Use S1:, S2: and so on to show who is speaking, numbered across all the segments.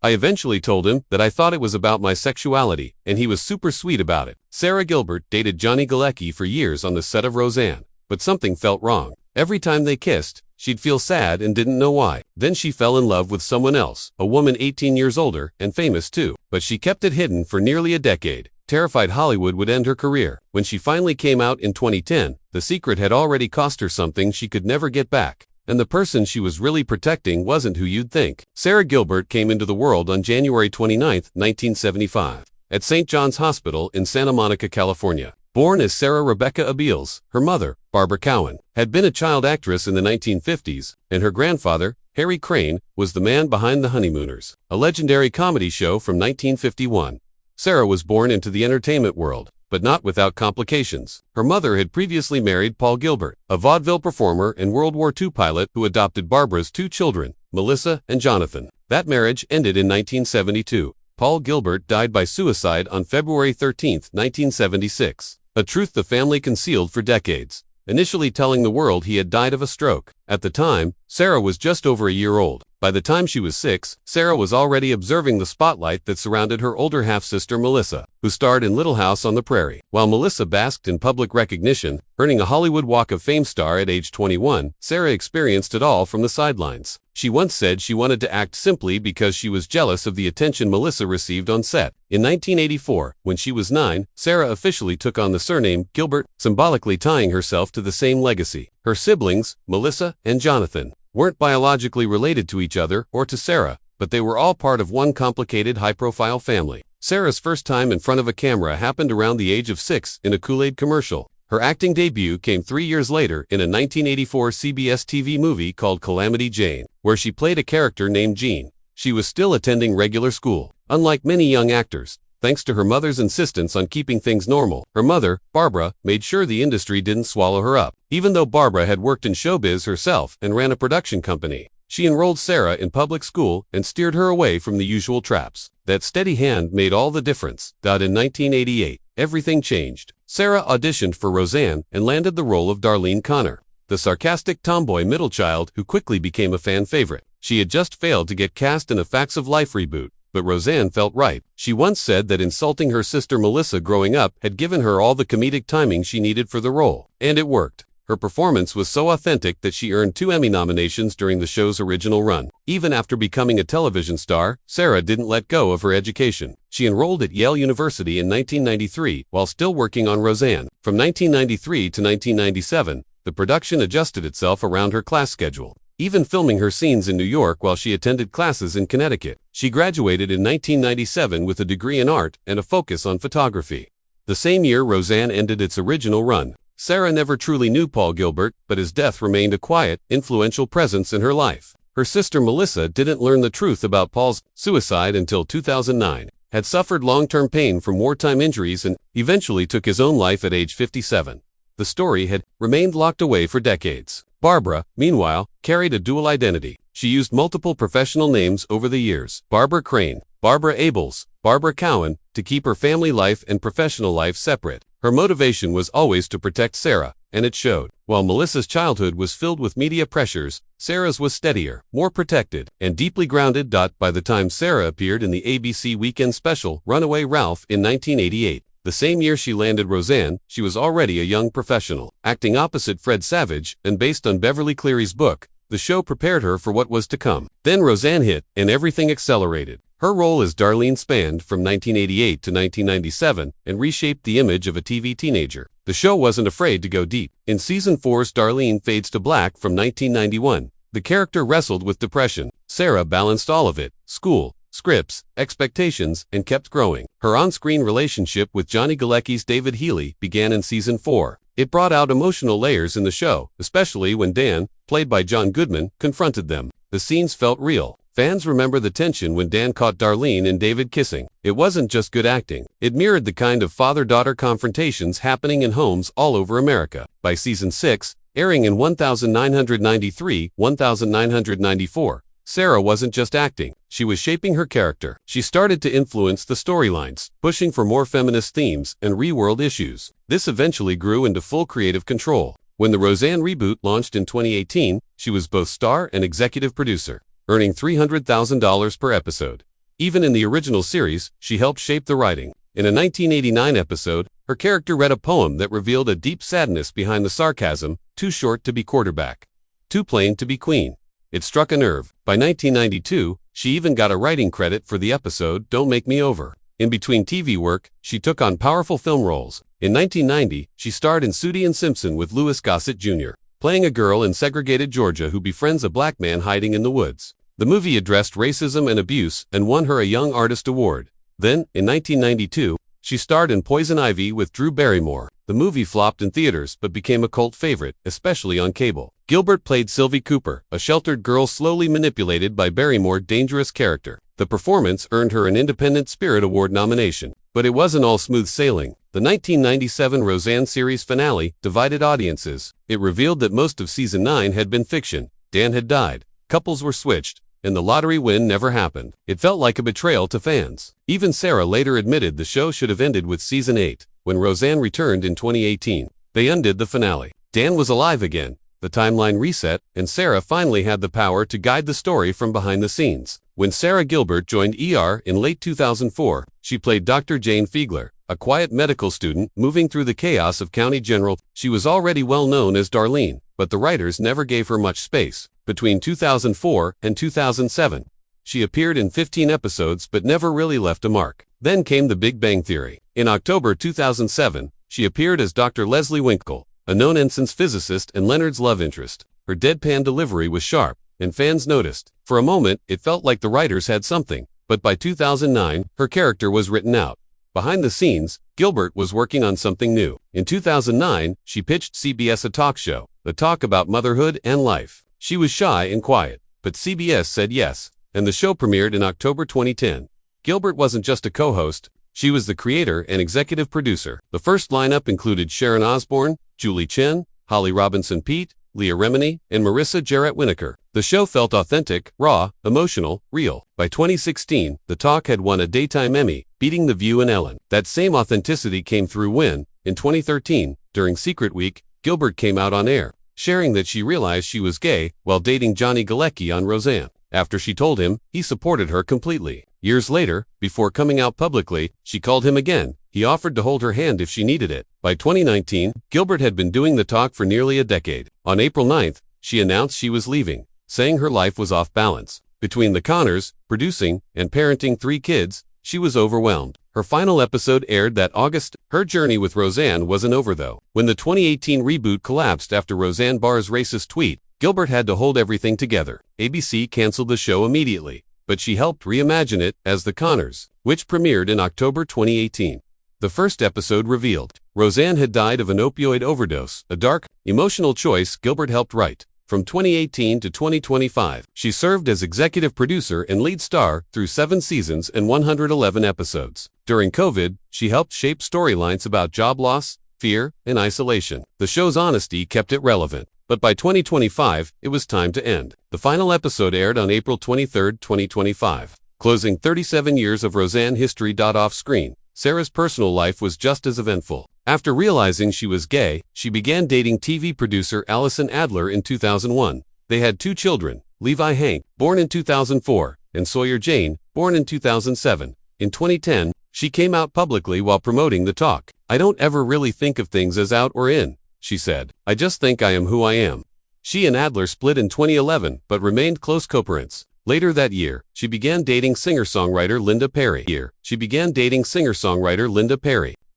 S1: I eventually told him that I thought it was about my sexuality, and he was super sweet about it. Sara Gilbert dated Johnny Galecki for years on the set of Roseanne, but something felt wrong. Every time they kissed, she'd feel sad and didn't know why. Then she fell in love with someone else, a woman 18 years older and famous too. But she kept it hidden for nearly a decade, terrified Hollywood would end her career. When she finally came out in 2010, the secret had already cost her something she could never get back. And the person she was really protecting wasn't who you'd think. Sara Gilbert came into the world on January 29, 1975, at St. John's Hospital in Santa Monica, California. Born as Sarah Rebecca Abeles, her mother, Barbara Cowan, had been a child actress in the 1950s, and her grandfather, Harry Crane, was the man behind The Honeymooners, a legendary comedy show from 1951. Sarah was born into the entertainment world, but not without complications. Her mother had previously married Paul Gilbert, a vaudeville performer and World War II pilot who adopted Barbara's two children, Melissa and Jonathan. That marriage ended in 1972. Paul Gilbert died by suicide on February 13, 1976. A truth the family concealed for decades, initially telling the world he had died of a stroke. At the time, Sarah was just over a year old. By the time she was 6, Sarah was already observing the spotlight that surrounded her older half-sister Melissa, who starred in Little House on the Prairie. While Melissa basked in public recognition, earning a Hollywood Walk of Fame star at age 21, Sarah experienced it all from the sidelines. She once said she wanted to act simply because she was jealous of the attention Melissa received on set. In 1984, when she was 9, Sarah officially took on the surname Gilbert, symbolically tying herself to the same legacy. Her siblings, Melissa and Jonathan, weren't biologically related to each other or to Sarah, but they were all part of one complicated, high-profile family. Sarah's first time in front of a camera happened around the age of 6 in a Kool-Aid commercial. Her acting debut came 3 years later in a 1984 CBS TV movie called Calamity Jane, where she played a character named Jean. She was still attending regular school. Unlike many young actors, thanks to her mother's insistence on keeping things normal, her mother, Barbara, made sure the industry didn't swallow her up. Even though Barbara had worked in showbiz herself and ran a production company, she enrolled Sarah in public school and steered her away from the usual traps. That steady hand made all the difference. In 1988, everything changed. Sarah auditioned for Roseanne and landed the role of Darlene Connor, the sarcastic tomboy middle child who quickly became a fan favorite. She had just failed to get cast in a Facts of Life reboot, but Roseanne felt right. She once said that insulting her sister Melissa growing up had given her all the comedic timing she needed for the role. And it worked. Her performance was so authentic that she earned 2 Emmy nominations during the show's original run. Even after becoming a television star, Sarah didn't let go of her education. She enrolled at Yale University in 1993 while still working on Roseanne. From 1993 to 1997, the production adjusted itself around her class schedule, even filming her scenes in New York while she attended classes in Connecticut. She graduated in 1997 with a degree in art and a focus on photography. The same year Roseanne ended its original run. Sarah never truly knew Paul Gilbert, but his death remained a quiet, influential presence in her life. Her sister Melissa didn't learn the truth about Paul's suicide until 2009, had suffered long-term pain from wartime injuries and eventually took his own life at age 57. The story had remained locked away for decades. Barbara, meanwhile, carried a dual identity. She used multiple professional names over the years: Barbara Crane, Barbara Abeles, Barbara Cowan, to keep her family life and professional life separate. Her motivation was always to protect Sarah, and it showed. While Melissa's childhood was filled with media pressures, Sarah's was steadier, more protected, and deeply grounded. By the time Sarah appeared in the ABC weekend special Runaway Ralph in 1988, the same year she landed Roseanne, she was already a young professional, acting opposite Fred Savage, and based on Beverly Cleary's book, the show prepared her for what was to come. Then Roseanne hit, and everything accelerated. Her role as Darlene spanned from 1988 to 1997 and reshaped the image of a TV teenager. The show wasn't afraid to go deep. In Season 4's Darlene Fades to Black from 1991, the character wrestled with depression. Sarah balanced all of it: school, scripts, expectations, and kept growing. Her on-screen relationship with Johnny Galecki's David Healy began in Season 4. It brought out emotional layers in the show, especially when Dan, played by John Goodman, confronted them. The scenes felt real. Fans remember the tension when Dan caught Darlene and David kissing. It wasn't just good acting. It mirrored the kind of father-daughter confrontations happening in homes all over America. By Season 6, airing in 1993-1994, Sarah wasn't just acting. She was shaping her character. She started to influence the storylines, pushing for more feminist themes and real-world issues. This eventually grew into full creative control. When the Roseanne reboot launched in 2018, she was both star and executive producer, earning $300,000 per episode. Even in the original series, she helped shape the writing. In a 1989 episode, her character read a poem that revealed a deep sadness behind the sarcasm, "Too short to be quarterback. Too plain to be queen." It struck a nerve. By 1992, she even got a writing credit for the episode "Don't Make Me Over." In between TV work, she took on powerful film roles. In 1990, she starred in Sooty and Simpson with Louis Gossett Jr., playing a girl in segregated Georgia who befriends a black man hiding in the woods. The movie addressed racism and abuse and won her a Young Artist Award. Then, in 1992, she starred in Poison Ivy with Drew Barrymore. The movie flopped in theaters but became a cult favorite, especially on cable. Gilbert played Sylvie Cooper, a sheltered girl slowly manipulated by Barrymore's dangerous character. The performance earned her an Independent Spirit Award nomination. But it wasn't all smooth sailing. The 1997 Roseanne series finale divided audiences. It revealed that most of season 9 had been fiction. Dan had died, couples were switched, and the lottery win never happened. It felt like a betrayal to fans. Even Sara later admitted the show should have ended with season 8. When Roseanne returned in 2018, they undid the finale. Dan was alive again, the timeline reset, and Sara finally had the power to guide the story from behind the scenes. When Sara Gilbert joined ER in late 2004, she played Dr. Jane Fiegler, a quiet medical student moving through the chaos of County General. She was already well known as Darlene, but the writers never gave her much space. Between 2004 and 2007, she appeared in 15 episodes but never really left a mark. Then came The Big Bang Theory. In October 2007, she appeared as Dr. Leslie Winkle, a no-nonsense physicist and Leonard's love interest. Her deadpan delivery was sharp, and fans noticed. For a moment, it felt like the writers had something, but by 2009, her character was written out. Behind the scenes, Gilbert was working on something new. In 2009, she pitched CBS a talk show, a talk about motherhood and life. She was shy and quiet, but CBS said yes, and the show premiered in October 2010. Gilbert wasn't just a co-host, she was the creator and executive producer. The first lineup included Sharon Osbourne, Julie Chen, Holly Robinson Peete, Leah Remini, and Marissa Jarrett Winokur. The show felt authentic, raw, emotional, real. By 2016, the talk had won a Daytime Emmy, beating The View and Ellen. That same authenticity came through when, in 2013, during Secret Week, Gilbert came out on air, sharing that she realized she was gay while dating Johnny Galecki on Roseanne. After she told him, he supported her completely. Years later, before coming out publicly, she called him again. He offered to hold her hand if she needed it. By 2019, Gilbert had been doing the talk for nearly a decade. On April 9th, she announced she was leaving, saying her life was off balance. Between the Connors, producing, and parenting 3 kids, she was overwhelmed. Her final episode aired that August. Her journey with Roseanne wasn't over though. When the 2018 reboot collapsed after Roseanne Barr's racist tweet, Gilbert had to hold everything together. ABC canceled the show immediately, but she helped reimagine it as The Connors, which premiered in October 2018. The first episode revealed Roseanne had died of an opioid overdose, a dark, emotional choice Gilbert helped write. From 2018 to 2025, she served as executive producer and lead star through 7 seasons and 111 episodes. During COVID, she helped shape storylines about job loss, fear, and isolation. The show's honesty kept it relevant. But by 2025, it was time to end. The final episode aired on April 23, 2025, closing 37 years of Roseanne history. Off-screen, Sara's personal life was just as eventful. After realizing she was gay, she began dating TV producer Allison Adler in 2001. They had 2 children, Levi Hank, born in 2004, and Sawyer Jane, born in 2007. In 2010, she came out publicly while promoting the talk. "I don't ever really think of things as out or in," she said. "I just think I am who I am." She and Adler split in 2011 but remained close co-parents. Later that year, she began dating singer-songwriter Linda Perry.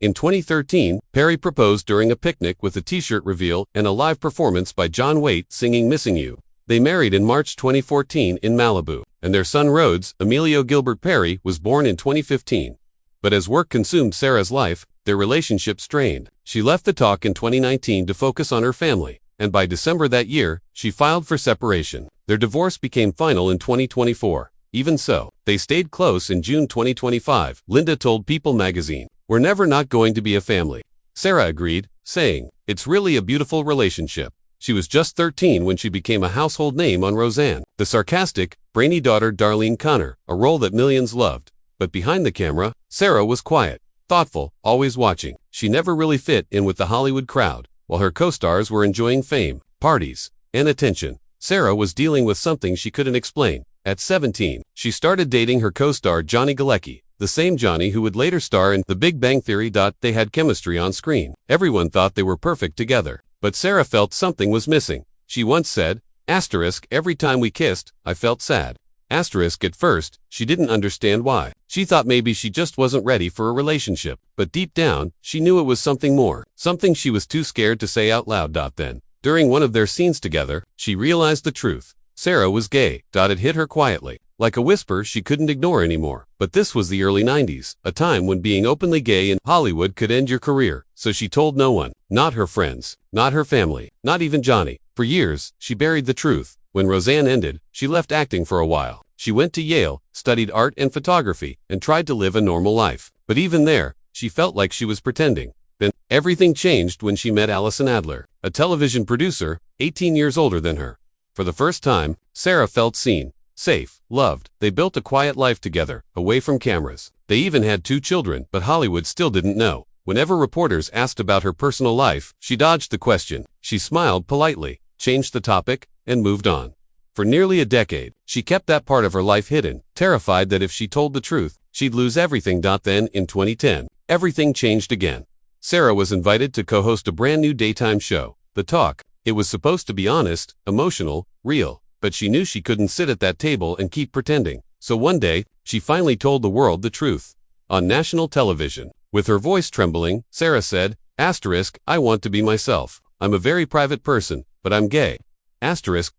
S1: In 2013, Perry proposed during a picnic with a t-shirt reveal and a live performance by John Waite singing "Missing You." They married in March 2014 in Malibu, and their son Rhodes, Emilio Gilbert Perry, was born in 2015. But as work consumed Sara's life, their relationship strained. She left the talk in 2019 to focus on her family, and by December that year, she filed for separation. Their divorce became final in 2024. Even so, they stayed close. In June 2025, Linda told People magazine, "We're never not going to be a family." Sara agreed, saying, "It's really a beautiful relationship." She was just 13 when she became a household name on Roseanne. The sarcastic, brainy daughter Darlene Connor, a role that millions loved. But behind the camera, Sara was quiet, thoughtful, always watching. She never really fit in with the Hollywood crowd. While her co-stars were enjoying fame, parties, and attention, Sara was dealing with something she couldn't explain. At 17, she started dating her co-star Johnny Galecki, the same Johnny who would later star in The Big Bang Theory. They had chemistry on screen. Everyone thought they were perfect together. But Sara felt something was missing. She once said, "Every time we kissed, I felt sad." At first, she didn't understand why. She thought maybe she just wasn't ready for a relationship. But deep down, she knew it was something more. Something she was too scared to say out loud. Then, during one of their scenes together, she realized the truth. Sara was gay. It hit her quietly, like a whisper she couldn't ignore anymore. But this was the early 90s, a time when being openly gay in Hollywood could end your career. So she told no one, not her friends, not her family, not even Johnny. For years, she buried the truth. When Roseanne ended, she left acting for a while. She went to Yale, studied art and photography, and tried to live a normal life. But even there, she felt like she was pretending. Then, everything changed when she met Allison Adler, a television producer, 18 years older than her. For the first time, Sara felt seen, safe, loved. They built a quiet life together, away from cameras. They even had 2 children, but Hollywood still didn't know. Whenever reporters asked about her personal life, she dodged the question. She smiled politely, changed the topic, and moved on. For nearly a decade, she kept that part of her life hidden, terrified that if she told the truth, she'd lose everything. Then, in 2010, everything changed again. Sara was invited to co-host a brand new daytime show, The Talk. It was supposed to be honest, emotional, real, but she knew she couldn't sit at that table and keep pretending. So one day, she finally told the world the truth. On national television, with her voice trembling, Sara said, "I want to be myself. I'm a very private person, but I'm gay."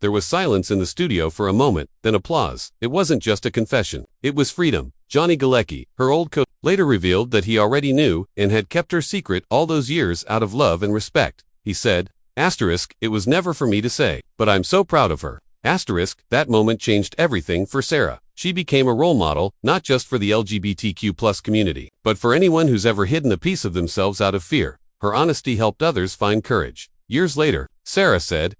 S1: There was silence in the studio for a moment, then applause. It wasn't just a confession. It was freedom. Johnny Galecki, her old co, later revealed that he already knew and had kept her secret all those years out of love and respect. He said, "It was never for me to say, but I'm so proud of her." That moment changed everything for Sara. She became a role model, not just for the LGBTQ+ community, but for anyone who's ever hidden a piece of themselves out of fear. Her honesty helped others find courage. Years later, Sara said,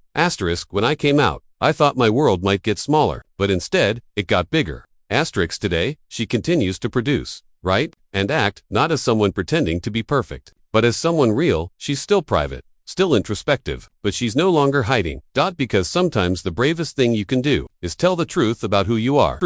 S1: "When I came out, I thought my world might get smaller, but instead, it got bigger." Today, she continues to produce, write, and act, not as someone pretending to be perfect, but as someone real. She's still private, still introspective, but she's no longer hiding. Because sometimes the bravest thing you can do is tell the truth about who you are.